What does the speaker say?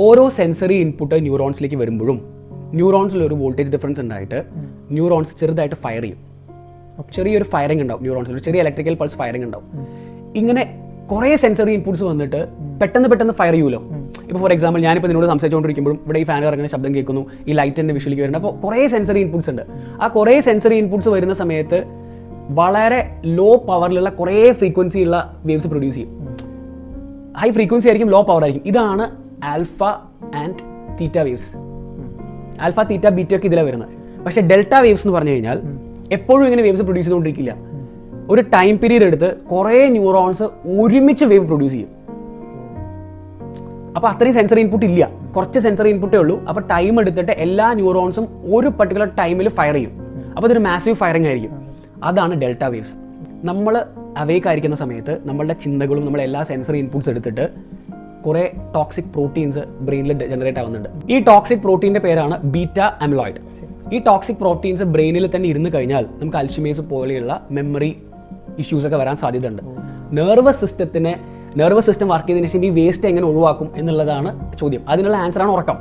ഓരോ sensory input ന്യൂറോൺസിലേക്ക് വരുമ്പോഴും ന്യൂറോൺസിലൊരു voltage difference ഉണ്ടായിട്ട് ന്യൂറോൺസ് ചെറുതായിട്ട് ഫയർ ചെയ്യും. ചെറിയൊരു ഫയറിംഗ് ഉണ്ടാവും ന്യൂറോൺസിൽ, ചെറിയ ഇലക്ട്രിക്കൽ പൾസ് ഫയറിംഗ് ഉണ്ടാവും. ഇങ്ങനെ കുറേ സെൻസറി ഇൻപുട്സ് വന്നിട്ട് പെട്ടെന്ന് ഫയർ ചെയ്യുമല്ലോ. ഇപ്പോൾ ഫോർ എക്സാമ്പിൾ ഞാനിപ്പോൾ നിന്നോട് സംസാരിച്ചുകൊണ്ടിരിക്കുമ്പോഴും ഇവിടെ ഈ ഫാൻ കറങ്ങുന്ന ശബ്ദം കേൾക്കുന്നു, ഈ ലൈറ്റിൻ്റെ വിഷ്വലിലേക്ക് വരുന്നത്. അപ്പോൾ കുറേ സെൻസറി ഇൻപുട്സ് ഉണ്ട്. ആ കുറേ സെൻസറി ഇൻപുട്സ് വരുന്ന സമയത്ത് വളരെ ലോ പവറിലുള്ള കുറേ ഫ്രീക്വൻസിയുള്ള വേവ്സ് പ്രൊഡ്യൂസ് ചെയ്യും. ഹൈ ഫ്രീക്വൻസി ആയിരിക്കും, ലോ പവർ ആയിരിക്കും. ഇതാണ് alpha and theta waves. Alpha, theta, beta ഒക്കെ ഇതിലാണ് വരുന്നത്. പക്ഷേ ഡെൽറ്റ വേവ്സ് എന്ന് പറഞ്ഞു കഴിഞ്ഞാൽ എപ്പോഴും ഇങ്ങനെ വേവ്സ് പ്രൊഡ്യൂസ് ചെയ്തുകൊണ്ടിരിക്കില്ല. ഒരു ടൈം പീരീഡ് എടുത്ത് കുറേ ന്യൂറോൺസ് ഒരുമിച്ച് വേവ് പ്രൊഡ്യൂസ് ചെയ്യും. അപ്പോൾ അത്രയും സെൻസറി ഇൻപുട്ട് ഇല്ല, കുറച്ച് സെൻസറി ഇൻപുട്ടേ ഉള്ളൂ. അപ്പോൾ ടൈം എടുത്തിട്ട് എല്ലാ ന്യൂറോൺസും ഒരു പർട്ടിക്കുലർ ടൈമിൽ ഫയർ ചെയ്യും. അപ്പോൾ ഇതൊരു മാസീവ് ഫയറിംഗ് ആയിരിക്കും. അതാണ് ഡെൽറ്റ വേവ്സ്. നമ്മൾ അവേക്ക് ആയിരിക്കുന്ന സമയത്ത് നമ്മളുടെ ചിന്തകളും നമ്മളെ എല്ലാ സെൻസറി ഇൻപുട്സ് എടുത്തിട്ട് കുറേ ടോക്സിക് പ്രോട്ടീൻസ് ബ്രെയിനിൽ ജനറേറ്റ് ആവുന്നുണ്ട്. ഈ ടോക്സിക് പ്രോട്ടീൻ്റെ പേരാണ് ബീറ്റ അമിലോയിഡ്. ഈ ടോക്സിക് പ്രോട്ടീൻസ് ബ്രെയിനിൽ തന്നെ ഇരുന്ന് കഴിഞ്ഞാൽ നമുക്ക് അൽഷിമേഴ്സ് പോലെയുള്ള മെമ്മറി ഇഷ്യൂസ് ഒക്കെ വരാൻ സാധ്യതയുണ്ട്. നെർവസ് സിസ്റ്റം വർക്ക് ചെയ്തതിനു ശേഷം ഈ വേസ്റ്റ് എങ്ങനെ ഒഴിവാക്കും എന്നുള്ളതാണ് ചോദ്യം. അതിനുള്ള ആൻസറാണ് ഉറക്കം.